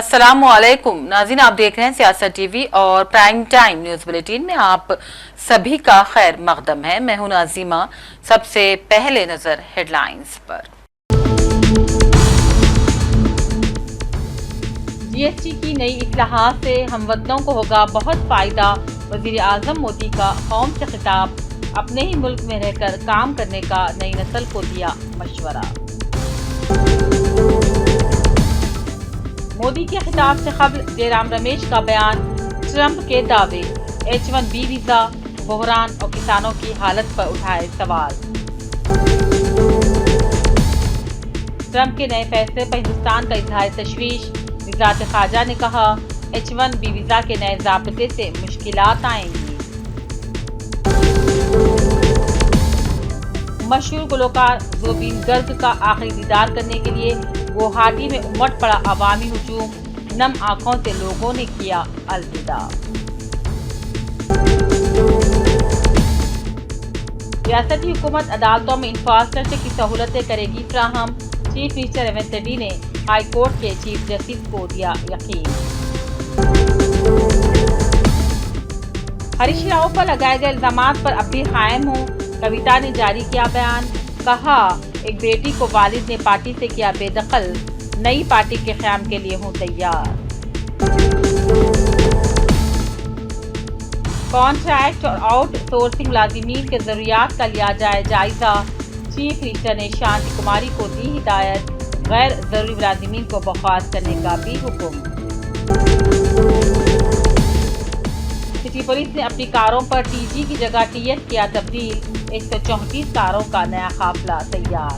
अस्सलामुअलैकुम नाज़रीन, आप देख रहे हैं सियासत टीवी और प्राइम टाइम न्यूज बुलेटिन में आप सभी का खैर मकदम है। मैं हूं नाज़िमा। सबसे पहले नजर हेडलाइंस पर। जीएसटी की नई इस्लाहात से हमवतनों को होगा बहुत फायदा। वजीर आजम मोदी का कौम से खिताब। अपने ही मुल्क में रहकर काम करने का नई नस्ल को दिया मशवरा। मोदी के खिताब से कबल जयराम रमेश का बयान। ट्रंप के दावे, H1B वीजा, बहरान और किसानों की हालत पर उठाए सवाल। ट्रंप के नए फैसले पर हिंदुस्तान का इजहार तशवीश। वज़ारत ख़ारजा ने कहा, H1B वीजा के नए ज़ाब्ते से मुश्किलात आएंगी। मशहूर गुलकार ज़ुबीन गर्ग का आखिरी दीदार करने के लिए गुवाहाटी में उमड़ पड़ा अवामी हुजूम। नम आंखों से लोगों ने किया अलविदा। रियासती हुकूमत अदालतों में इंफ्रास्ट्रक्चर की सहूलतें करेगी फ्राहम। चीफ मिनिस्टर रेवंत रेड्डी ने हाई कोर्ट के चीफ जस्टिस को दिया यकीन। हरीश राव पर लगाए गए इल्जामात पर अब भी कायम हूँ। कविता ने जारी किया बयान। कहा, एक बेटी को वालिद ने पार्टी से किया बेदखल। नई पार्टी के क़याम के लिए हूँ तैयार। कॉन्ट्रैक्ट और आउटसोर्सिंग मुलाजिमीन के जरूरियात का लिया जाए जायजा। चीफ मिनिस्टर ने शांति कुमारी को दी हिदायत। गैर जरूरी मुलाजिमीन को बर्खास्त करने का भी हुक्म। सिटी पुलिस ने अपनी कारों पर टीजी की जगह टीएस किया तब्दील। 134 कारों का नया काफिला तैयार।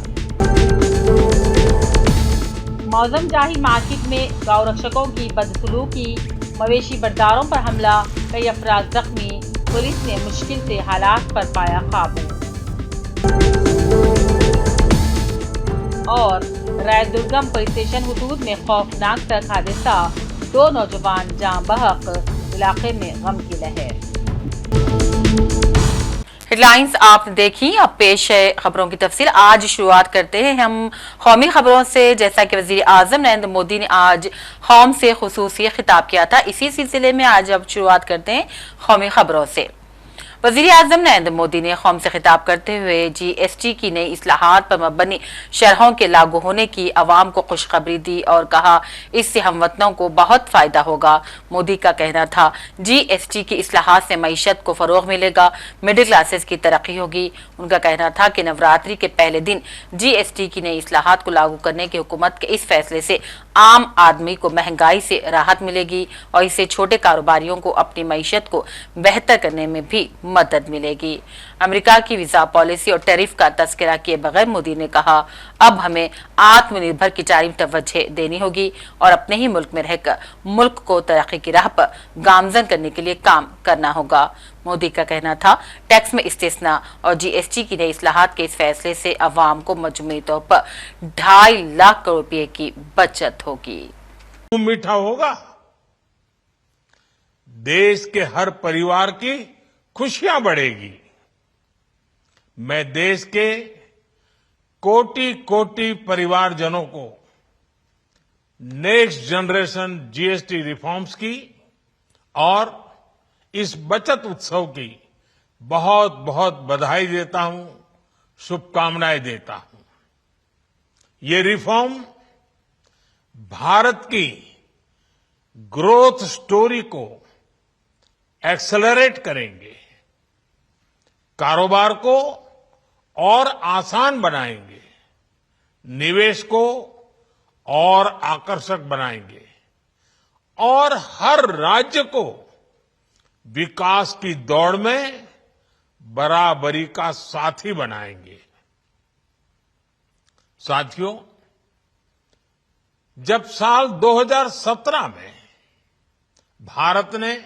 मौजम जाही मार्केट में गौ रक्षकों की बदसलूकी। मवेशी बर्दारों पर हमला, कई अफराद जख्मी। पुलिस ने मुश्किल से हालात पर पाया काबू। और रायदुर्गम पुलिस स्टेशन हुदूद में खौफनाक सड़क हादसा। 2 नौजवान जाँ बहक। इलाके में गम की लहर। हेडलाइंस आपने देखी, अब पेश है खबरों की तफसील। आज शुरुआत करते हैं हम कौमी खबरों से। जैसा कि वजीर आजम नरेंद्र मोदी ने आज कौम से खुसूसी खिताब किया था, इसी सिलसिले में आज अब शुरुआत करते हैं कौमी खबरों से। वजीर आजम नरेंद्र मोदी ने कौम से खिताब करते हुए जीएसटी की नई इस्लाहात पर मबनी शरहों के लागू होने की अवाम को खुशखबरी दी और कहा, इससे हमवतनों को बहुत फायदा होगा। मोदी का कहना था, जीएसटी की इस्लाहात से मईशत को फरोग मिलेगा, मिडिल क्लासेस की तरक्की होगी। उनका कहना था कि नवरात्रि के पहले दिन जीएसटी की नई इस्लाहात को लागू करने की हुकूमत के इस फैसले से आम आदमी को महंगाई से राहत मिलेगी और इससे छोटे कारोबारियों को अपनी मईशत को बेहतर करने में भी मदद मिलेगी। अमेरिका की वीजा पॉलिसी और टैरिफ का तस्करा किए बगैर मोदी ने कहा, अब हमें आत्मनिर्भर की जानिब तवज्जो देनी होगी और अपने ही मुल्क में रहकर मुल्क को तरक्की की राह पर गामजन करने के लिए काम करना होगा। मोदी का कहना था, टैक्स में इस्तेस्ना और जीएसटी की नई इस्लाहात के इस फैसले से अवाम को मजमूई तौर पर 2.5 लाख करोड़ रुपए की बचत होगी। मीठा होगा, देश के हर परिवार की खुशियां बढ़ेगी। मैं देश के कोटि कोटि परिवारजनों को नेक्स्ट जनरेशन जीएसटी रिफॉर्म्स की और इस बचत उत्सव की बहुत बहुत बधाई देता हूं, शुभकामनाएं देता हूं। ये रिफॉर्म भारत की ग्रोथ स्टोरी को एक्सेलरेट करेंगे, कारोबार को और आसान बनाएंगे, निवेश को और आकर्षक बनाएंगे और हर राज्य को विकास की दौड़ में बराबरी का साथी बनाएंगे। साथियों, जब साल 2017 में भारत ने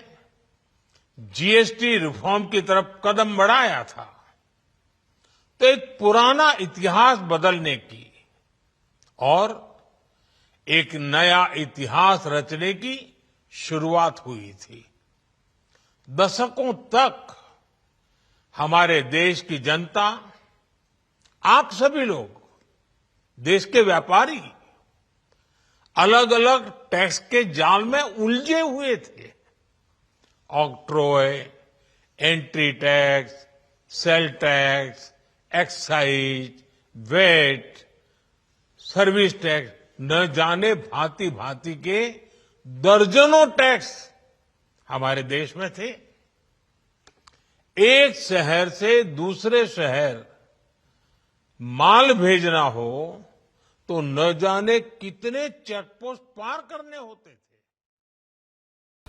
जीएसटी रिफॉर्म की तरफ कदम बढ़ाया था, तो एक पुराना इतिहास बदलने की और एक नया इतिहास रचने की शुरुआत हुई थी। दशकों तक हमारे देश की जनता, आप सभी लोग, देश के व्यापारी अलग अलग टैक्स के जाल में उलझे हुए थे। Octroi, entry tax, sale tax, excise, VAT, service tax, न जाने भांति भांति के दर्जनों टैक्स हमारे देश में थे। एक शहर से दूसरे शहर माल भेजना हो तो न जाने कितने चेकपोस्ट पार करने होते थे।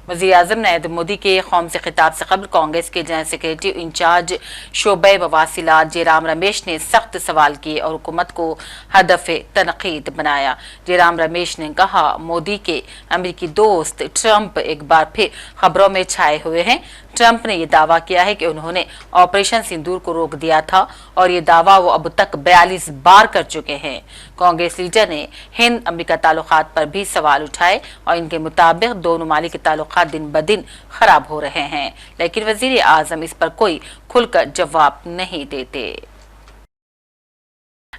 वज़ीर-ए-आज़म नरेंद्र मोदी के कौम से खिताब से कबल कांग्रेस के जनरल सेक्रेटरी इंचार्ज शोबे मवासिलात जयराम रमेश ने सख्त सवाल किए और हुकूमत को हदफ तनकीद बनाया। जयराम रमेश ने कहा, मोदी के अमेरिकी दोस्त ट्रंप एक बार फिर खबरों में छाए हुए हैं। ट्रंप ने यह दावा किया है कि उन्होंने ऑपरेशन सिंदूर को रोक दिया था और ये दावा वो अब तक 42 बार कर चुके हैं। कांग्रेस लीडर ने हिंद अमेरिका ताल्लुकात पर भी सवाल उठाए और इनके मुताबिक दोनों ममालिक के ताल्लुकात दिन ब दिन खराब हो रहे हैं, लेकिन वजीर आजम इस पर कोई खुलकर जवाब नहीं देते।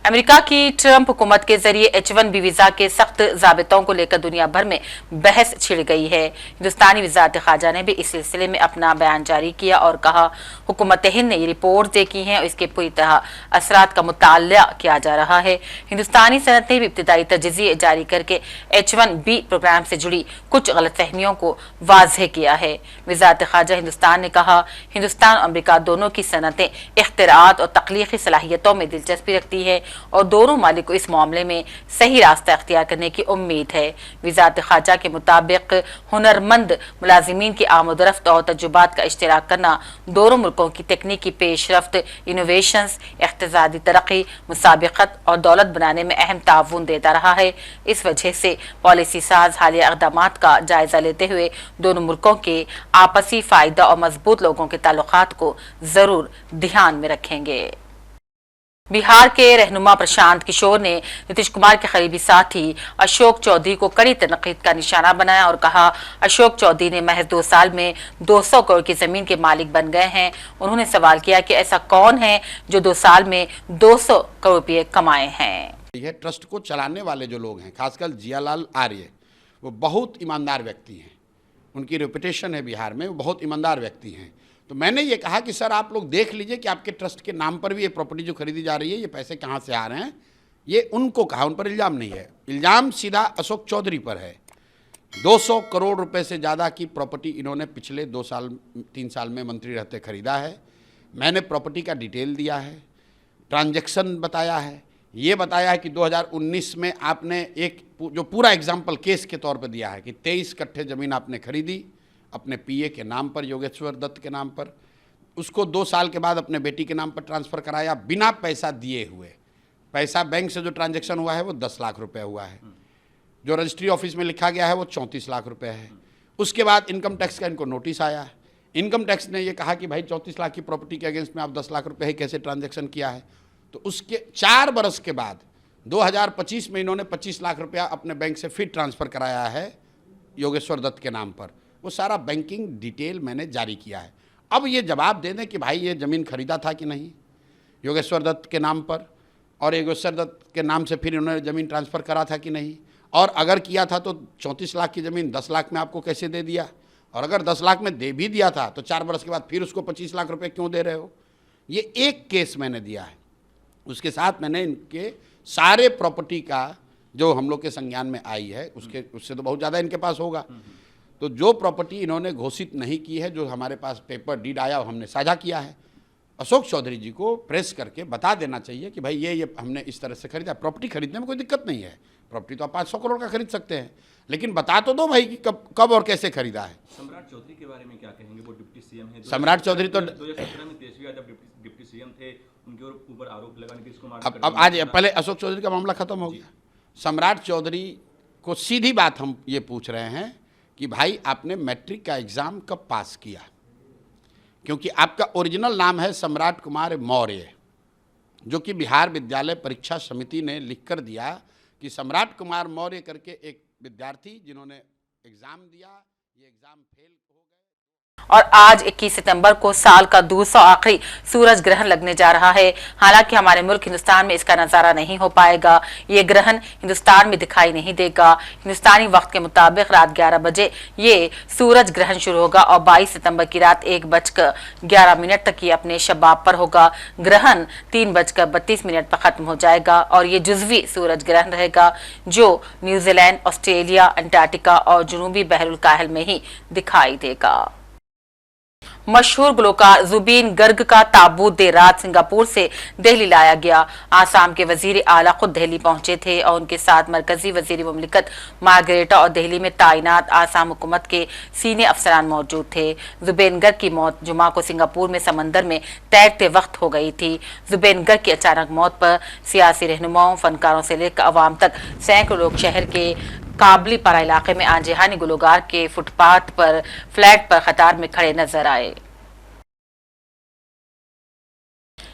अमेरिका की ट्रंप हुकूमत के जरिए H-1B वीजा के सख्त ज़ाबितों को लेकर दुनिया भर में बहस छिड़ गई है। हिंदुस्तानी वज़ारत ख़ारजा ने भी इस सिलसिले में अपना बयान जारी किया और कहा, हुकूमत हिंद ने ये रिपोर्ट देखी है और इसके पूरी तरह असरात का मुताला किया जा रहा है। हिंदुस्तानी सनत ने भी इब्तिदाई तजज़िये जारी करके H-1B प्रोग्राम से जुड़ी कुछ गलतफहमियों को वाज़ेह किया है। वज़ारत ख़ारजा हिंदुस्तान ने कहा, हिंदुस्तान और अमेरिका दोनों की सनतें इख्तिराअत और तख्लीक़ी सलाहियतों में दिलचस्पी रखती है और दोनों मालिक को इस मामले में सही रास्ता अख्तियार करने की उम्मीद है। वज़ारत ख़ारजा के मुताबिक हुनरमंद मुलाजिमीन की आमदरफ्त और तजुर्बात का इश्तिराक करना दोनों मुल्कों की तकनीकी पेशरफ्त, इनोवेशंस, इक़्तिसादी तरक्की, मुसाबिकत और दौलत बनाने में अहम ताउन देता रहा है। इस वजह से पॉलिसी साज हालिया इक़दामात का जायजा लेते हुए दोनों मुल्कों के आपसी फ़ायदा और मजबूत लोगों के ताल्लुकात को जरूर ध्यान में रखेंगे। बिहार के रहनुमा प्रशांत किशोर ने नीतीश कुमार के करीबी साथी अशोक चौधरी को कड़ी तनकीद का निशाना बनाया और कहा, अशोक चौधरी ने महज 2 साल में 200 करोड़ की जमीन के मालिक बन गए हैं। उन्होंने सवाल किया कि ऐसा कौन है जो 2 साल में 200 करोड़ रुपये कमाए हैं। यह ट्रस्ट को चलाने वाले जो लोग हैं, खासकर जियालाल आर्य, वो बहुत ईमानदार व्यक्ति हैं। उनकी रेपुटेशन है बिहार में, वो बहुत ईमानदार व्यक्ति हैं। तो मैंने ये कहा कि सर आप लोग देख लीजिए कि आपके ट्रस्ट के नाम पर भी ये प्रॉपर्टी जो खरीदी जा रही है, ये पैसे कहाँ से आ रहे हैं। ये उनको कहा, उन पर इल्ज़ाम नहीं है, इल्ज़ाम सीधा अशोक चौधरी पर है। 200 करोड़ रुपए से ज़्यादा की प्रॉपर्टी इन्होंने पिछले 3 साल में मंत्री रहते खरीदा है। मैंने प्रॉपर्टी का डिटेल दिया है, ट्रांजैक्शन बताया है, ये बताया है कि 2019 में आपने एक जो पूरा एग्जाम्पल केस के तौर पर दिया है कि 23 कट्ठे ज़मीन आपने खरीदी अपने पीए के नाम पर, योगेश्वर दत्त के नाम पर, उसको 2 साल के बाद अपने बेटी के नाम पर ट्रांसफ़र कराया बिना पैसा दिए हुए। पैसा बैंक से जो ट्रांजैक्शन हुआ है वो 10 लाख रुपए हुआ है, जो रजिस्ट्री ऑफिस में लिखा गया है वो 34 लाख रुपए है। उसके बाद इनकम टैक्स का इनको नोटिस आया। इनकम टैक्स ने ये कहा कि भाई 34 लाख की प्रॉपर्टी के अगेंस्ट में आप 10 लाख रुपये ही कैसे ट्रांजैक्शन किया है। तो उसके 4 बरस के बाद 2025 में इन्होंने 25 लाख रुपया अपने बैंक से फिर ट्रांसफ़र कराया है योगेश्वर दत्त के नाम पर। वो सारा बैंकिंग डिटेल मैंने जारी किया है। अब ये जवाब दे दें कि भाई ये ज़मीन खरीदा था कि नहीं योगेश्वर दत्त के नाम पर, और योगेश्वर दत्त के नाम से फिर इन्होंने ज़मीन ट्रांसफ़र करा था कि नहीं, और अगर किया था तो 34 लाख की ज़मीन 10 लाख में आपको कैसे दे दिया, और अगर 10 लाख में दे भी दिया था तो 4 बरस के बाद फिर उसको 25 लाख रुपए क्यों दे रहे हो। ये एक केस मैंने दिया है। उसके साथ मैंने इनके सारे प्रॉपर्टी का जो हम लोग के संज्ञान में आई है उससे तो बहुत ज़्यादा इनके पास होगा। तो जो प्रॉपर्टी इन्होंने घोषित नहीं की है, जो हमारे पास पेपर डीड आया वो हमने साझा किया है। अशोक चौधरी जी को प्रेस करके बता देना चाहिए कि भाई ये हमने इस तरह से खरीदा। प्रॉपर्टी खरीदने में कोई दिक्कत नहीं है, प्रॉपर्टी तो आप 500 करोड़ का खरीद सकते हैं, लेकिन बता तो दो भाई कि कब और कैसे खरीदा है। सम्राट चौधरी के बारे में क्या कहेंगे? वो डिप्टी सीएम है। सम्राट चौधरी तो 2017 में तेजस्वी यादव डिप्टी सीएम थे, उनके ऊपर आरोप लगा नीतीश कुमार। अब आज पहले अशोक चौधरी का मामला खत्म हो गया। सम्राट चौधरी को सीधी बात हम ये पूछ रहे हैं कि भाई आपने मैट्रिक का एग्ज़ाम कब पास किया, क्योंकि आपका ओरिजिनल नाम है सम्राट कुमार मौर्य, जो कि बिहार विद्यालय परीक्षा समिति ने लिख कर दिया कि सम्राट कुमार मौर्य करके एक विद्यार्थी जिन्होंने एग्ज़ाम दिया, ये एग्ज़ाम फेल और आज 21 सितंबर को साल का दूसरा आखिरी सूरज ग्रहण लगने जा रहा है। हालांकि हमारे मुल्क हिंदुस्तान में इसका नजारा नहीं हो पाएगा। ये ग्रहण हिंदुस्तान में दिखाई नहीं देगा। हिंदुस्तानी वक्त के मुताबिक रात 11 बजे ये सूरज ग्रहण शुरू होगा और 22 सितंबर की रात 1:11 तक ये अपने शबाब पर होगा। ग्रहण 3:32 पर खत्म हो जाएगा और ये जुजवी सूरज ग्रहण रहेगा जो न्यूजीलैंड, ऑस्ट्रेलिया, अंटार्कटिका और जुनूबी बहरुल काहिल में ही दिखाई देगा। मशहूर गुलकार जुबीन गर्ग का ताबूत देर रात सिंगापुर से दिल्ली लाया गया। आसाम के वजीर आला खुद दिल्ली पहुंचे थे और उनके साथ मरकजी वजीर मुमलिकत मार्गरेटा और दिल्ली में तैनात आसाम हुकूमत के सीनियर अफसरान मौजूद थे। जुबीन गर्ग की मौत जुमा को सिंगापुर में समंदर में तैरते वक्त हो गई थी। जुबीन गर्ग की अचानक मौत पर सियासी रहनुमाओं, फनकारों से लेकर अवाम तक सैकड़ों लोग शहर के काबली पारा इलाके में आज जहानी गुलकार के फुटपाथ पर फ्लैट पर कतार में खड़े नजर आए।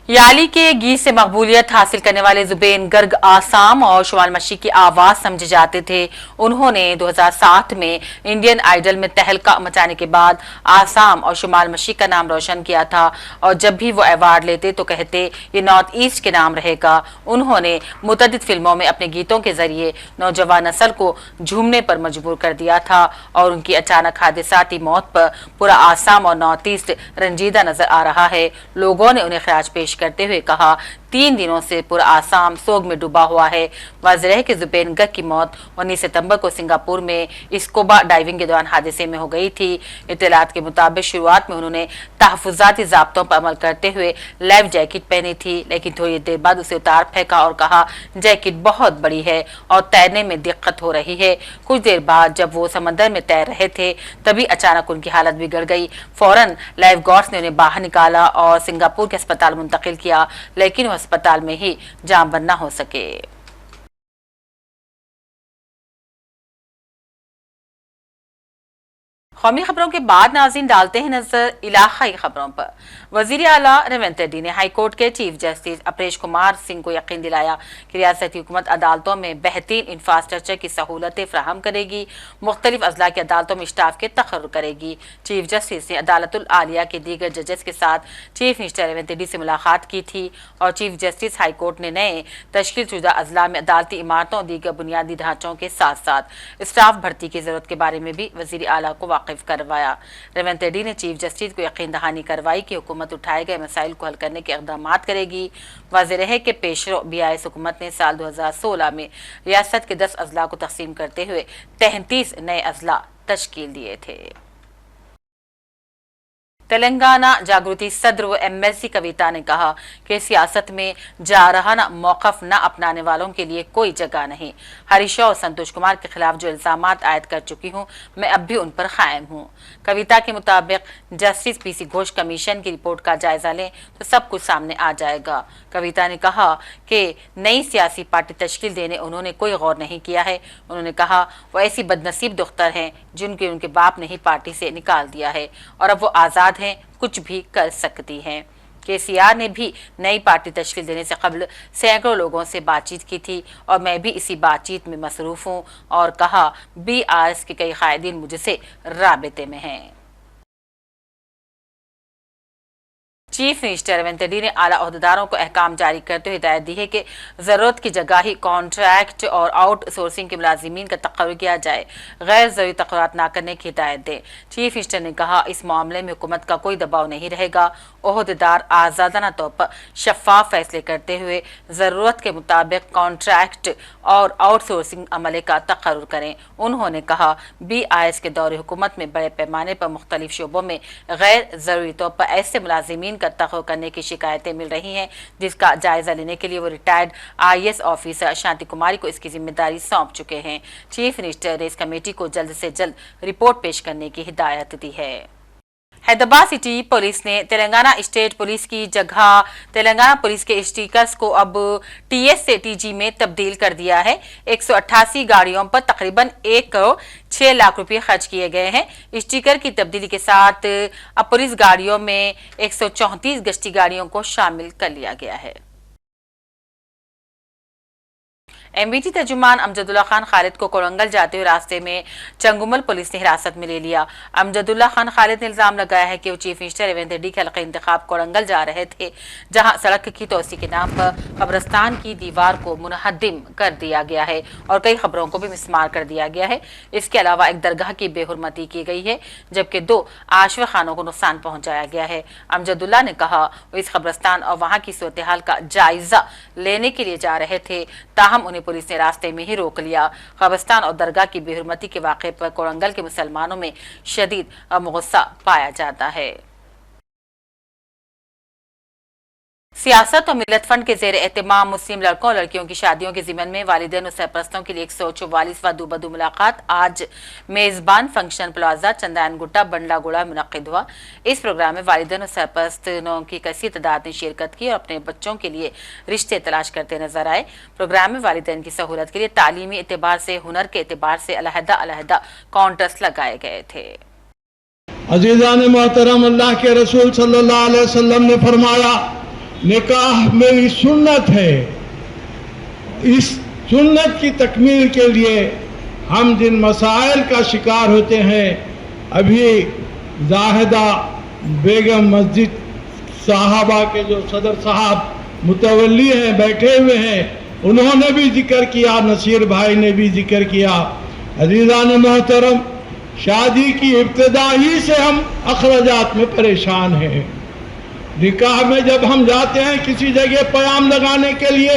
याली के गीत से मकबूलियत हासिल करने वाले जुबीन गर्ग आसाम और शुमाल मशरिक की आवाज समझे जाते थे। उन्होंने 2007 में इंडियन आइडल में तहलका मचाने के बाद आसाम और शुमाल मशरिक का नाम रोशन किया था और जब भी वो अवार्ड लेते तो कहते ये नॉर्थ ईस्ट के नाम रहेगा। उन्होंने मुतअद्दिद फिल्मों में अपने गीतों के जरिए नौजवान नस्ल को झूमने पर मजबूर कर दिया था और उनकी अचानक हादसाती मौत पर पूरा आसाम और नॉर्थ ईस्ट रंजीदा नजर आ रहा है। लोगों ने उन्हें खराज पेश करते हुए कहा 3 दिनों से पूरा आसाम सोग में डूबा हुआ है। वाज़ेह है कि जुबीन गर्ग की मौत 19 सितंबर को सिंगापुर में स्कूबा डाइविंग के दौरान हादसे में हो गई थी। इत्तलात के मुताबिक शुरुआत में उन्होंने तहफ़्फ़ुज़ाती ज़ाब्तों पर अमल करते हुए लाइफ जैकेट पहनी थी, लेकिन थोड़ी देर बाद उसे उतार फेंका और कहा जैकेट बहुत बड़ी है और तैरने में दिक्कत हो रही है। कुछ देर बाद जब वो समंदर में तैर रहे थे तभी अचानक उनकी हालत बिगड़ गई। फौरन लाइफ गार्ड्स ने उन्हें बाहर निकाला और सिंगापुर के अस्पताल मुंतकिल किया, लेकिन वो अस्पताल में ही जान बंद न हो सके। कौमी खबरों के बाद नाज़रीन डालते हैं नजर इलाकाई खबरों पर। वजीर आला रेवंत रेड्डी ने हाईकोर्ट के चीफ जस्टिस अपरेश कुमार सिंह को यकीन दिलाया कि रियासती हुकूमत अदालतों में बेहतरीन इंफ्रास्ट्रक्चर की सहूलतें फराहम करेगी, मुख्तलिफ अजला की अदालतों में स्टाफ के तकर्रुर करेगी। चीफ जस्टिस ने अदालतुल आलिया के दीगर जजेस के साथ चीफ मिनिस्टर रेवंत रेड्डी से मुलाकात की थी और चीफ जस्टिस हाईकोर्ट ने नए तश्कील शुदा अजला में अदालती इमारतों और दीगर बुनियादी ढांचों के साथ साथ स्टाफ भर्ती की जरूरत के बारे में भी वजीर आला को वाकिफ करवाया। रेवंत रेड्डी ने चीफ जस्टिस को यकीन दहानी करवाई कि हुकूमत उठाए गए मसाइल को हल करने के इक़दाम करेगी। वाज़ेह है कि पेशरो BIS हुकूमत ने साल 2016 में रियासत के 10 अजला को तकसीम करते हुए 33 नए अजला तश्कील दिए थे। तेलंगाना जागृति सदर व MLC कविता ने कहा कि सियासत में जारहाना मौक़िफ़ न अपनाने वालों के लिए कोई जगह नहीं। हरीश राव और संतोष कुमार के खिलाफ जो इल्ज़ामात आयद कर चुकी हूँ मैं अब भी उन पर कायम हूँ। कविता के मुताबिक जस्टिस PC घोष कमीशन की रिपोर्ट का जायजा लें तो सब कुछ सामने आ जाएगा। कविता ने कहा कि नई सियासी पार्टी तश्कील देने उन्होंने कोई गौर नहीं किया है। उन्होंने कहा वो ऐसी बदनसीब दुख्तर हैं जिनके उनके बाप ने ही पार्टी से निकाल दिया है और अब वो आज़ाद हैं, कुछ भी कर सकती हैं। KCR ने भी नई पार्टी तश्कील देने से कबल सैकड़ों लोगों से बातचीत की थी और मैं भी इसी बातचीत में मसरूफ हूँ और कहा BRS के कई कायदीन मुझसे राबिते में हैं। चीफ मिनिस्टर रेवंत रेड्डी ने आला ओहदेदारों को अहकाम जारी करते हुए हिदायत दी है कि ज़रूरत की जगह ही कॉन्ट्रैक्ट और आउटसोर्सिंग के मुलाजिमीन का तकर्रुर किया जाए, गैर ज़रूरी तकरार न करने की हिदायत दें। चीफ मिनिस्टर ने कहा इस मामले में हुकूमत का कोई दबाव नहीं रहेगा। ओहदेदार आज़ादाना तौर पर शफाफ फैसले करते हुए ज़रूरत के मुताबिक कॉन्ट्रैक्ट और आउटसोर्सिंग अमले का तकर्रुर करें। उन्होंने कहा BIS के दौरे हुकूमत में बड़े पैमाने पर मुख्तलिफ शोबों में गैर ज़रूरी तौर पर ऐसे मुलाजिमीन का तखल्लुक़ करने की शिकायतें मिल रही हैं, जिसका जायजा लेने के लिए वो रिटायर्ड IAS ऑफिसर शांति कुमारी को इसकी जिम्मेदारी सौंप चुके हैं। चीफ मिनिस्टर ने इस कमेटी को जल्द से जल्द रिपोर्ट पेश करने की हिदायत दी है। हैदराबाद सिटी पुलिस ने तेलंगाना स्टेट पुलिस की जगह तेलंगाना पुलिस के स्टिकर्स को अब TS से TG में तब्दील कर दिया है। 188 गाड़ियों पर तकरीबन 1 करोड़ 6 लाख रुपए खर्च किए गए हैं। स्टिकर की तब्दीली के साथ अब पुलिस गाड़ियों में 134 गश्ती गाड़ियों को शामिल कर लिया गया है। एमबीटी तर्जुमान अमजदुल्ला खान खालिद को कोरंगल जाते हुए रास्ते में चंगुमल पुलिस ने हिरासत में ले लिया। अमजदुल्ला खान खालिद ने इल्जाम लगाया है कि वो चीफ मिनिस्टर रेवंत रेड्डी के हल्के इंतखाब कोरंगल जा रहे थे, जहां सड़क की तोसी के नाम पर कब्रिस्तान की दीवार को मुनहदिम कर दिया गया है और कई खबरों को भी मिसमार कर दिया गया है। इसके अलावा एक दरगाह की बेहुरमती की गई है, जबकि 2 आश्रय खानों को नुकसान पहुंचाया गया है। अमजदुल्ला ने कहा वो इस कब्रिस्तान और वहां की सूरत हाल का जायजा लेने के लिए जा रहे थे, ताहम उन्हें पुलिस ने रास्ते में ही रोक लिया। कब्रिस्तान और दरगाह की बेहुरमती के वाक़े पर कोरंगल के मुसलमानों में शदीद गुस्सा पाया जाता है। सियासत और मिलत फंड के जेर एहतमाम मुस्लिम लड़कों और लड़कियों की शादियों के ज़िमन में वालिदैन और सरपरस्तों के लिए 144वां दूबदू मुलाकात आज मेज़बान फंक्शन प्लाजा चंदायन गुट्टा बंडलागुड़ा में मुनक्किद हुआ। इस प्रोग्राम में वालिदैन और सरपरस्तों की कसीर तादाद ने शिरकत की और अपने बच्चों के लिए रिश्ते तलाश करते नजर आए। प्रोग्राम में वालिदैन की सहूलत के लिए तालीमी एतबार से, हुनर के एतबार से अलहदा काउंटर्स लगाए गए थे। अज़ीज़ान मोहतरम, अल्लाह के रसूल सल्लल्लाहु अलैहि वसल्लम ने फरमाया, निकाह मेरी सुन्नत है। इस सुन्नत की तकमील के लिए हम जिन मसाइल का शिकार होते हैं, अभी जाहिदा बेगम मस्जिद साहबा के जो सदर साहब मुतवल्ली हैं, बैठे हुए हैं, उन्होंने भी जिक्र किया, नसीर भाई ने भी जिक्र किया। अज़ीज़ान मोहतरम, शादी की इब्तिदा ही से हम अखराजात में परेशान हैं। निकाह में जब हम जाते हैं किसी जगह पयाम लगाने के लिए,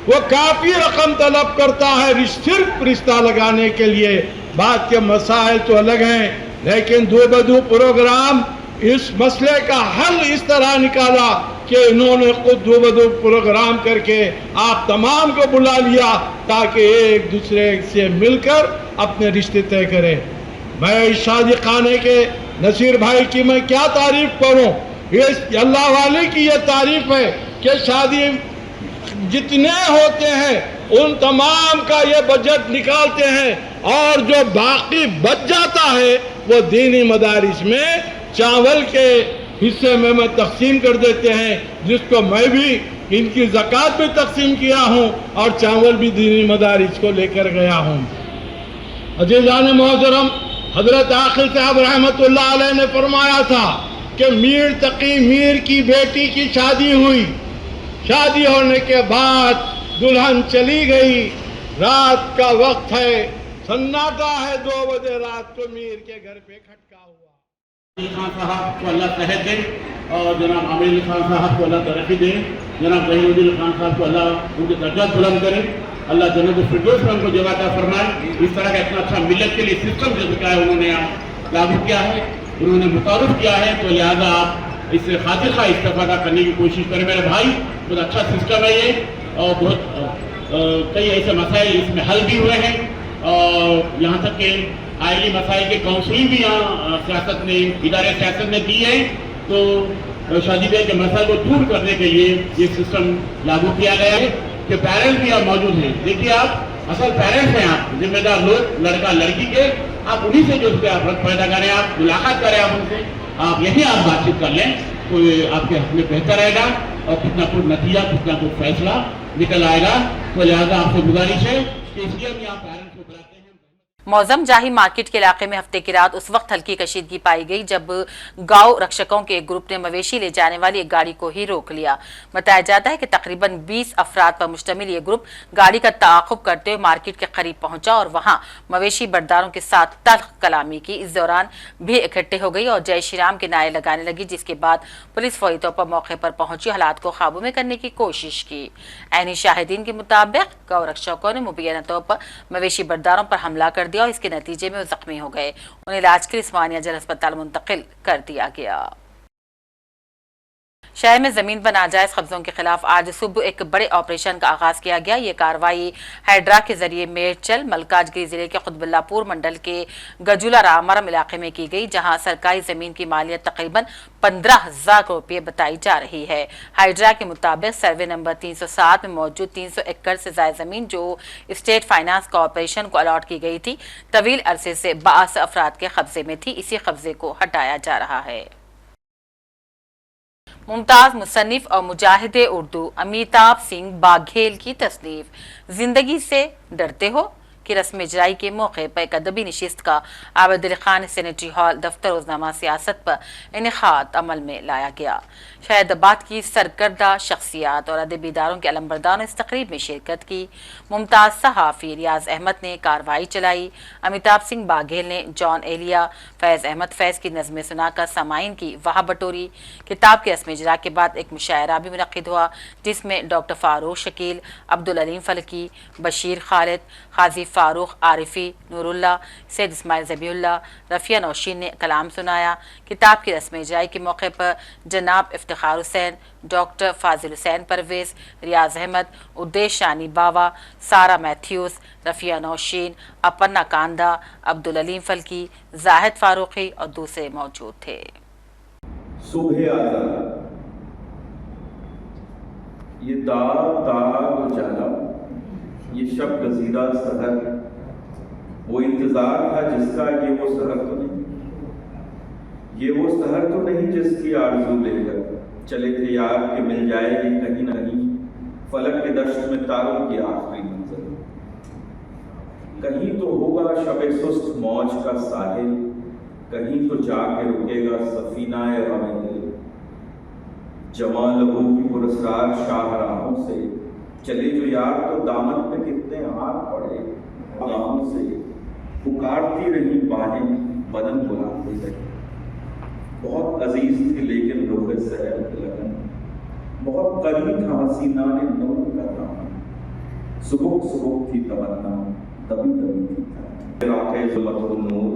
वो काफ़ी रकम तलब करता है सिर्फ रिश्ता लगाने के लिए। बात के मसाइल तो अलग हैं, लेकिन दूबदू प्रोग्राम इस मसले का हल इस तरह निकाला कि इन्होंने खुद दूबदू प्रोग्राम करके आप तमाम को बुला लिया ताकि एक दूसरे से मिलकर अपने रिश्ते तय करें। मैं इस शादी खाने के नसीर भाई की मैं क्या तारीफ करूं। ये अल्लाह वाले की ये तारीफ है कि शादी जितने होते हैं उन तमाम का ये बजट निकालते हैं और जो बाकी बच जाता है वो दीनी मदारिस में चावल के हिस्से में मैं तकसीम कर देते हैं, जिसको मैं भी इनकी ज़कात भी तकसीम किया हूँ और चावल भी दीनी मदारिस को लेकर गया हूँ। अज़ीज़ान मोहतरम, हजरत आखिर साहब रहमतुल्लाह अलैह ने फरमाया था कि मीर तकी मीर की बेटी की शादी हुई। शादी होने के बाद दुल्हन चली गई, रात का वक्त है, सन्नाटा है, 2 बजे रात को मीर के घर पे खटका हुआ। खान साहब को अल्लाह सेहत दे और जनाब आमिर खान साहब को अल्लाह तरक्की दे, जनाब वहीउद्दीन खान साहब को अल्लाह उनके दर्जात बुलंद करे, अल्लाह जन्नत फिरदौस में उनको जगह अता फरमाए। इस तरह का इतना अच्छा मिलत के लिए सिस्टम जो क्या है उन्होंने यहाँ लागू किया है, उन्होंने मुतारुफ किया है, तो लिहाजा आप इससे खातिर खा इस्तेफादा करने की कोशिश करें। मेरे भाई, बहुत अच्छा सिस्टम है ये और बहुत कई ऐसे मसाइल इसमें हल भी हुए हैं और यहाँ तक कि आइली मसाइल के काउंसलिंग भी यहाँ सियासत ने, इदारे सियासत ने दी है। तो शादी ब्याह के मसाइल को दूर करने के लिए ये सिस्टम लागू किया गया है कि पेरेंट्स भी यहाँ मौजूद हैं। देखिए, आप असल पेरेंट्स हैं, आप जिम्मेदार लोग, लड़का लड़की के, आप उन्हीं से जो आप रख पैदा करें, आप मुलाकात करें, आप उनसे आप यही आप बातचीत कर लें तो आपके हक में बेहतर रहेगा और कितना कुछ नतीजा, कितना कुछ फैसला निकल आएगा। तो लिहाजा आपसे गुजारिश है कि इसलिए हम यहाँ पेरेंट्स को बुलाते हैं। मौजम जाही मार्केट के इलाके में हफ्ते की रात उस वक्त हल्की कशीदगी पाई गई जब गांव रक्षकों के एक ग्रुप ने मवेशी ले जाने वाली एक गाड़ी को ही रोक लिया। बताया जाता है कि तकरीबन 20 अफराद पर मुश्तमिल ये ग्रुप गाड़ी का ताक़ुब करते हुए मार्केट के करीब पहुंचा और वहां मवेशी बरदारों के साथ तल्ख कलामी की। इस दौरान भी इकट्ठे हो गई और जय श्री राम के नारे लगाने लगी, जिसके बाद पुलिस फौरी तौर पर मौके पर पहुंची, हालात को काबू में करने की कोशिश की। ऐनी शाहिदीन के मुताबिक गौ रक्षकों ने मुबैना तौर पर मवेशी बरदारों पर हमला कर दिया और इसके नतीजे में वो जख्मी हो गए। उन्हें इलाज के लिए उस्मानिया जनरल अस्पताल मुंतकिल कर दिया गया। शहर में जमीन पर नाजायज कब्जों के खिलाफ आज सुबह एक बड़े ऑपरेशन का आगाज किया गया। ये कार्रवाई हाइड्रा के जरिए मेरचल मलकाजगिरी जिले के खुतबुल्लापुर मंडल के गजुला रामरम इलाके में की गई, जहां सरकारी जमीन की मालियत तकरीबन 15,000 रुपये बताई जा रही है। हाइड्रा के मुताबिक सर्वे नंबर 307 में मौजूद 300 एकड़ से ज्यादा जमीन जो स्टेट फाइनेंस कॉरपोरेशन को अलॉट की गई थी, तवील अरसे से 22 अफराद के कब्जे में थी। इसी कब्जे को हटाया जा रहा है। मुमताज मुसन्निफ और मुजाहिद उर्दू अमिताभ सिंह बाघेल की तसनीफ जिंदगी से डरते हो की रस्म इजराई के मौके पर एक अदबी नशिस्त का आबिद अली खान सेनेटरी हॉल दफ्तर रोजनामा सियासत पर इनेकाद अमल में लाया गया। शहदाबाद की सरकर्दा शख्सियात और अदबी इदारों के अलमबरदारों ने इस तकरीब में शिरकत की। मुमताज सहाफ़ी रियाज अहमद ने कार्रवाई चलाई। अमिताभ सिंह बाघेल ने जॉन एलिया फैज़ अहमद फैज़ की नज़में सुनाकर सामाइन की वाह बटोरी। किताब के रस्म इजरा के बाद एक मुशायरा भी मुनक़िद हुआ जिसमें डॉक्टर फारूक शकील, अब्दुल अलीम फलकी, बशीर खालिद, खाजी फारूक आरिफी, नूरुल्लाह, सैयद इस्माइल ज़बीउल्लाह, रफ़िया नौशीन ने कलाम सुनाया। किताब की रस्म इजराई के मौके पर जनाब इफ्तिखार हुसैन, डॉक्टर फाजिल हुसैन परवेज़, रियाज अहमद, उद्देश शानी बावा, सारा मैथ्यूस, रफ़िया नौशीन, अपन्ना कांदा, अब्दुल अलीम फलकी, जाहिद फारूकी और दूसरे मौजूद थे। सुबह आज़ाद, ये दाग दाग उजाला, ये शब गज़ीरा सहर, वो इंतज़ार था जिसका ये वो सहर तो नहीं, ये वो सहर तो नहीं जिसकी आरज़ू लेकर चले थे यार के मिल जाएगी कहीं ना कहीं फलक के दश्त में तारों की आखिरी मंजिल। कहीं तो होगा शबे सुस्त मौज का साहिल, कहीं तो जाके रुकेगा सफीनाए गमे दिल। जमा लबों की पुरस्कार शाहराहों से चले जो यार तो दामन पे कितने हाथ पड़े आहों से। पुकारती रही बाहें बदन बुलाती रही, बहुत अजीज थी लेकिन रुख सहर की लगन, बहुत करीब था हसीना ने नूर का दामन, सुबह सुबह थी तमन्ना तभी तभी थी राक़े ज़ुमतुन नूर।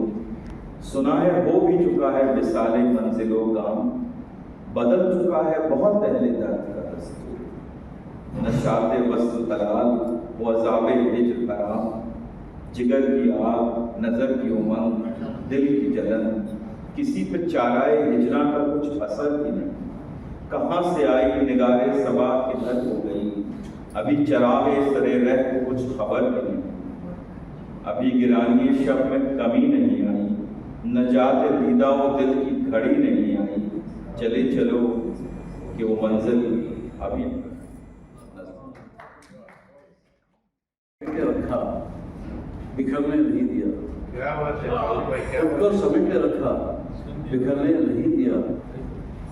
सुना है हो भी चुका है विसाले मंजिलो गाम, बदल चुका है बहुत अहले दर्द का दस्तूर। नशाते वस्ल तलाल व अज़ाबे हिज्र हराम, जिगर की आग नज़र की उमंग दिल की जलन, किसी पे चाराए हिजरा का कुछ असर ही नहीं। कहाँ से आई निगारे सबा किधर हो गई, अभी चरागे सरे रह को कुछ खबर ही नहीं। अभी गिरानी शब में कमी नहीं आई, नजात दीदा वो दिल की घड़ी नहीं आई। चले चलो कि वो मंजिल अभी रखा, बिखरने नहीं दिया, ऊपर समेट के रखा, बिखरने नहीं दिया।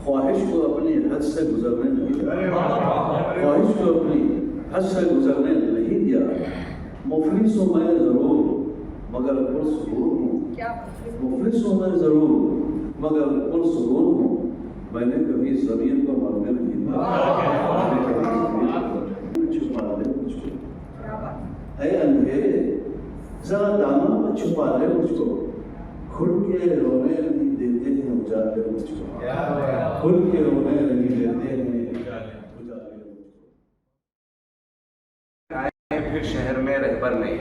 ख्वाहिश को अपनी हद से गुजरने नहीं दिया, ख्वाहिश को अपनी हद से गुजरने नहीं दिया। मुफलिस हूँ मैं जरूर मगर पुरसुकून हूँ, मुफलिस हूँ मैं जरूर मगर पुरसुकून हूँ। मैंने कभी ज़मीन को मांगने नहीं छुपा दे मुझको, है अंधेरे जरा दामन में छुपा दे मुझको। खुद के रोने नहीं देते हैं उजाले मुझको, खुद के रोने नहीं देते हैं उजाले मुझको। आए फिर शहर में रहबर नहीं,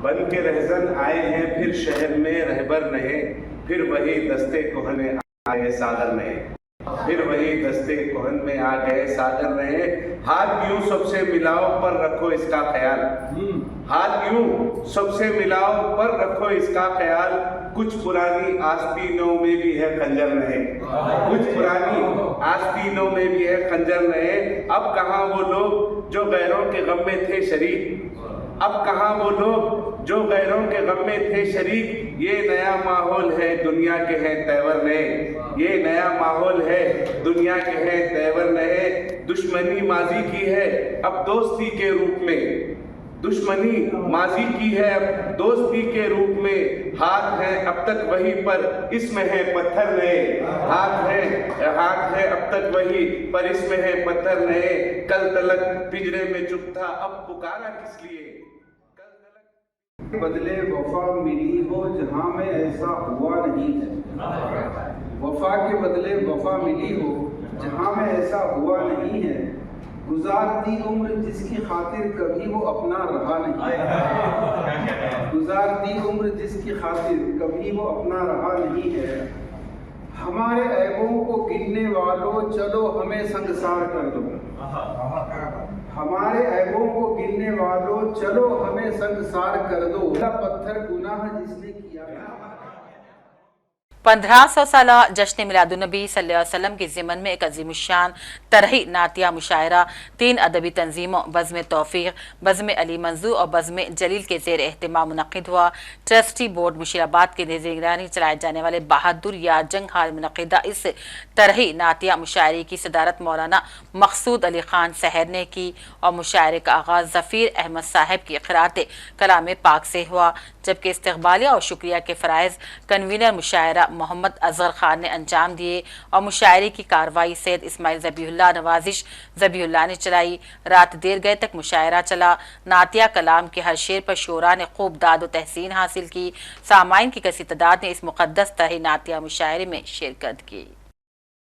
बन के रहजन आए हैं फिर शहर में रहबर नहीं। फिर वही दस्ते कोहने आए सागर में, फिर वही दस्ते कोहन में आ गए सागर रहे। हाथ यूं सबसे मिलाओ पर रखो इसका ख्याल, हाथ यूं सबसे मिलाओ पर रखो इसका ख्याल। कुछ पुरानी आस्तीनों में भी है खंजर रहे, कुछ पुरानी आस्तीनों में भी है खंजर रहे। अब कहाँ वो लोग जो गैरों के गम में थे शरीक, अब कहाँ वो लोग जो गैरों के गम में थे शरीक। ये नया माहौल है दुनिया के हैं तेवर नए, ये नया माहौल है दुनिया के हैं तेवर नए। दुश्मनी माजी की है अब दोस्ती के रूप में, दुश्मनी माजी की है अब दोस्ती के रूप में। हाथ है अब तक वही पर इसमें है पत्थर नए, हाथ है अब तक वही पर इसमें है पत्थर नए। कल तलक पिंजरे में चुप था अब पुकारा किस लिए, बदले वफा मिली हो जहां में ऐसा हुआ नहीं है। वफा के बदले वफा मिली हो जहां में ऐसा हुआ नहीं है। गुजार दी उम्र जिसकी खातिर कभी वो अपना रहा नहीं है, गुजार दी उम्र जिसकी खातिर कभी वो अपना रहा नहीं है। हमारे ऐबों को गिनने वालों चलो हमें संगसार कर दो, हमारे ऐबों को गिनने वालों चलो हमें संगसार कर दो। पत्थर गुनाह जिसने किया। 1500 साला जश्न मिलादुन्नबी सल्लल्लाहु अलैहि वसल्लम के ज़िमन में एक अजीमुशान तरही नातिया मुशायरा 3 अदबी तंजीमों बज़्म तौफीक, बज़्म अली मंजू और बज़्म जलील के ज़ेर एहतिमाम मुनक़्क़िद हुआ। ट्रस्टी बोर्ड मुशीराबाद के निगरानी चलाए जाने वाले बहादुर या जंग हाल मुनक़्क़िदा इस तरही नातिया मुशायरे की सदारत मौलाना मकसूद अली खान सहर ने की और मुशायरे का आगाज़ ज़फ़ीर अहमद साहब की क़िराअत कलाम पाक से हुआ, जबकि इस्तक़बालिया और शुक्रिया के फ़राइज़ कन्वीनर मुशायरा मोहम्मद अज़हर खान ने अंजाम दिए और मुशायरे की कार्रवाई सैयद इस्माइल ज़बीहुल्लाह नवाजिश ज़बीहुल्लाह ने चलाई। रात देर गए तक मुशायरा चला। नातिया कलाम के हर शेर पर शोरा ने खूब दाद व तहसीन हासिल की। सामाइन की कसी तादाद ने इस मुक़द्दस तरह नातिया मुशायरे में शिरकत की।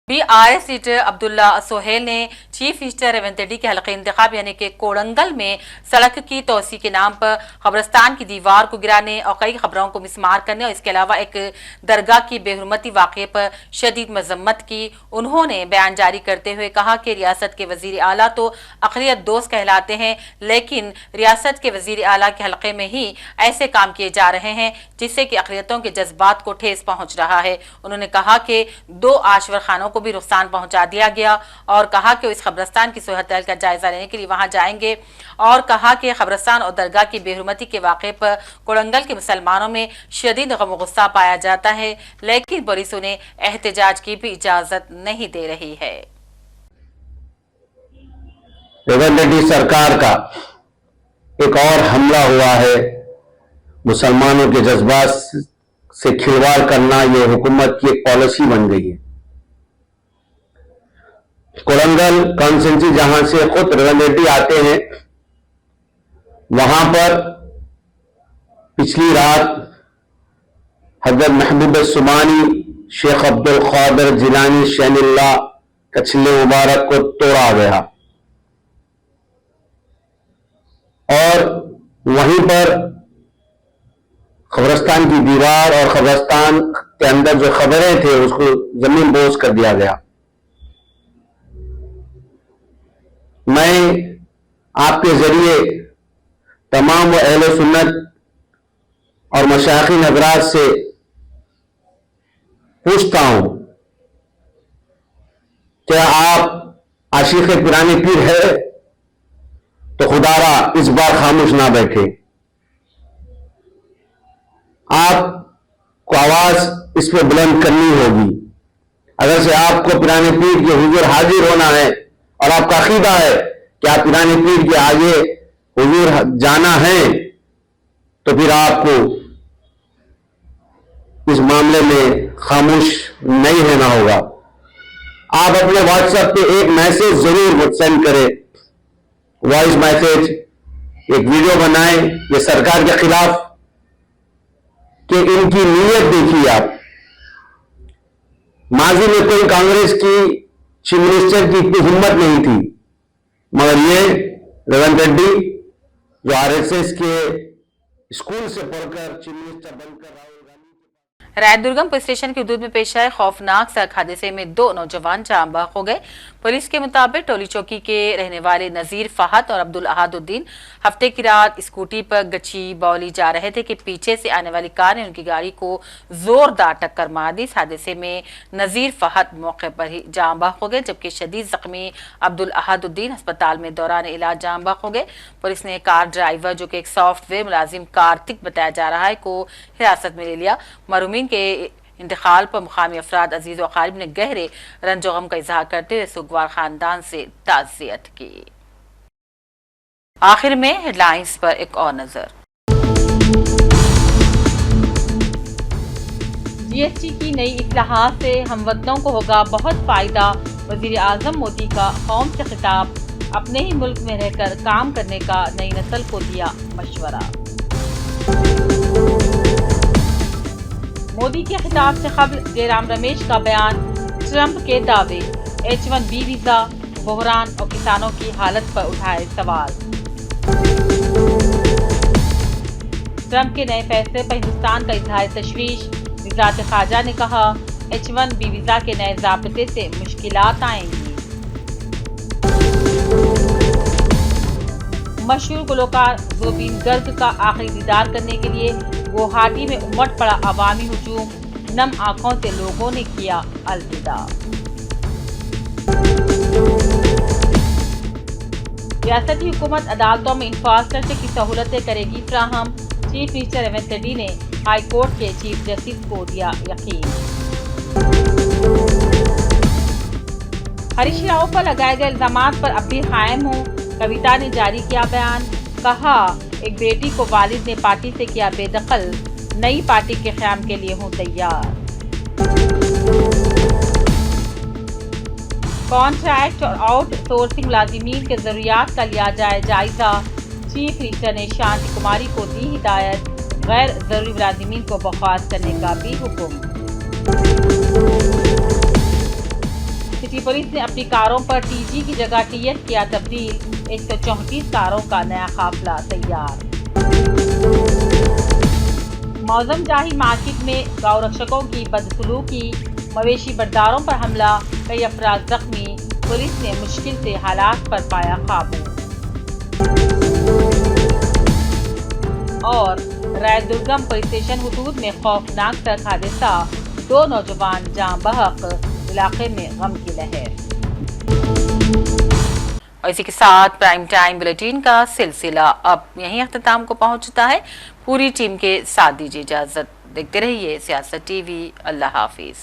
BRS लीडर अब्दुल्ला सोहेल ने चीफ मिनिस्टर रेवंत रेड्डी के हल्के इंतखाब यानी कि कोड़ंगल में सड़क की तोसी के नाम पर कब्रिस्तान की दीवार को गिराने और कई खबरों को मिसमार करने और इसके अलावा एक दरगाह की बेहुरमती वाक़े पर शदीद मजम्मत की। उन्होंने बयान जारी करते हुए कहा कि रियासत के वजीर आला तो अक़लियत दोस्त कहलाते हैं, लेकिन रियासत के वजीर आला के हल्के में ही ऐसे काम किए जा रहे हैं जिससे कि अक़लियतों के जज्बात को ठेस पहुँच रहा है। उन्होंने कहा कि 2 आश्वर खानों भी नुकसान पहुंचा दिया गया और कहा कि इस कब्रिस्तान की सूरत का जायजा लेने के लिए वहां जाएंगे और कहा कि कब्रिस्तान और दरगाह की बेहुरमती के वाक़े पर कोड़ंगल के मुसलमानों में शदीद गम गुस्सा पाया जाता है, लेकिन पुलिस उन्हें एहतजाज की भी इजाजत नहीं दे रही है। रेवंत रेड्डी सरकार का एक और हमला हुआ है। मुसलमानों के जज्बात से खिलवाड़ करना यह हुकूमत की एक पॉलिसी बन गई है। कोड़ंगल कॉन्स्टिट्यूंसी जहां से खुद रेवंत रेड्डी आते हैं, वहां पर पिछली रात हजरत महबूब सुबानी शेख अब्दुल क़ादिर जिलानी शैनिल्लाह का चिल्ले मुबारक को तोड़ा गया और वहीं पर कब्रिस्तान की दीवार और कब्रिस्तान के अंदर जो खबरें थे उसको जमीन बोझ कर दिया गया। मैं आपके जरिए तमाम अहले सुन्नत और मशाइख़ हज़रात से पूछता हूं, क्या आप आशिक़ पुराने पीर है तो खुदारा इस बार खामोश ना बैठे। आपको आवाज इस पर बुलंद करनी होगी। अगर से आपको पुराने पीर के हुजूर हाजिर होना है और आपका अकीदा है कि आप पुराने पीर के आगे हुजूर जाना है, तो फिर आपको इस मामले में खामोश नहीं रहना होगा। आप अपने व्हाट्सएप पे एक मैसेज जरूर सेंड करें, वॉइस मैसेज, एक वीडियो बनाएं ये सरकार के खिलाफ कि इनकी नीयत देखिए आप। माजी में कोई कांग्रेस की चीफ मिनिस्टर की इतनी हिम्मत नहीं थी, मगर ये रेवंत रेड्डी जो आरएसएस के स्कूल से पढ़कर चीफ मिनिस्टर बनकर राहुल गांधी। रायदुर्गम पुलिस स्टेशन की हदूद में पेश आए खौफनाक सड़क हादसे में 2 नौजवान जाम बहक हो गए। पुलिस के मुताबिक टोली चौकी के रहने वाले नजीर फहद और अब्दुल अहादुद्दीन हफ्ते की रात स्कूटी पर गची बौली जा रहे थे कि पीछे से आने वाली कार ने उनकी गाड़ी को जोरदार टक्कर मार दी। इस हादसे में नजीर फहद मौके पर ही जाम बहक हो गए, जबकि शदीद जख्मी अब्दुल अहादुद्दीन अस्पताल में दौरान इलाज जाम बहक हो गए। पुलिस ने कार ड्राइवर, जो कि एक सॉफ्टवेयर मुलाजिम कार्तिक बताया जा रहा है, को हिरासत में ले लिया। मरूमीन के इंतकाल पर मुकामी अफराद, अजीज व अकारिब ने गहरे रंजो गम का इजहार करते हुए सुगवार खानदान से ताज़ियत की। आखिर में हेडलाइंस पर एक और नजर। जीएसटी की नई इस्लाहात से हमवतनों को होगा बहुत फायदा। वजीर आजम मोदी का कौम से खिताब, अपने ही मुल्क में रहकर काम करने का नई नस्ल को दिया मशवरा। मोदी के खिताब से कबल जयराम रमेश का बयान, ट्रंप के दावे, H1B वीजा, बहरान और किसानों की हालत पर उठाए सवाल। ट्रंप के नए फैसले पर हिंदुस्तान का इजहार तशवीश, वज़ारत ख़ारजा ने कहा H1B वीजा के नए ज़ाब्ते से मुश्किलात आएंगी। मशहूर गुलकार ज़ुबीन गर्ग का आखिरी दीदार करने के लिए गुवाहाटी में उमड़ पड़ा अवामी हुजूम। नम आंखों से लोगों ने किया अलविदा। रियासती हुकूमत अदालतों में इंफ्रास्ट्रक्चर की सहूलतें करेगी फ्राहम। चीफ मिनिस्टर रेवंत रेड्डी ने हाई कोर्ट के चीफ जस्टिस को दिया यकीन। हरीश राव पर लगाए गए इल्जामात पर अब भी कायम हूँ। कविता ने जारी किया बयान, कहा एक बेटी को वालिद ने पार्टी से किया बेदखल, नई पार्टी के क़याम के लिए हूँ तैयार। कॉन्ट्रैक्ट और आउटसोर्सिंग मुलाजिमीन के जरूरियात का लिया जाए जायजा। चीफ मिनिस्टर ने शांति कुमारी को दी हिदायत, गैर जरूरी मुलाजिमीन को बर्खास्त करने का भी हुक्म। सिटी पुलिस ने अपनी कारों पर टीजी की जगह टीएस किया तब्दील, 134 कारों का नया काफिला तैयार। मौजम जाही मार्केट में गौ रक्षकों की बदसलूकी, मवेशी बर्दारों पर हमला, कई अफराद जख्मी, पुलिस ने मुश्किल से हालात पर पाया काबू। और रायदुर्गम पुलिस स्टेशन हुदूद में खौफनाक सड़क हादसा, 2 नौजवान जान बहक, इलाके में गम की लहर। और इसी के साथ प्राइम टाइम बुलेटिन का सिलसिला अब यहीं अख्ताम को पहुंचता है। पूरी टीम के साथ दीजिए इजाजत। देखते रहिए सियासत टीवी। अल्लाह हाफिज।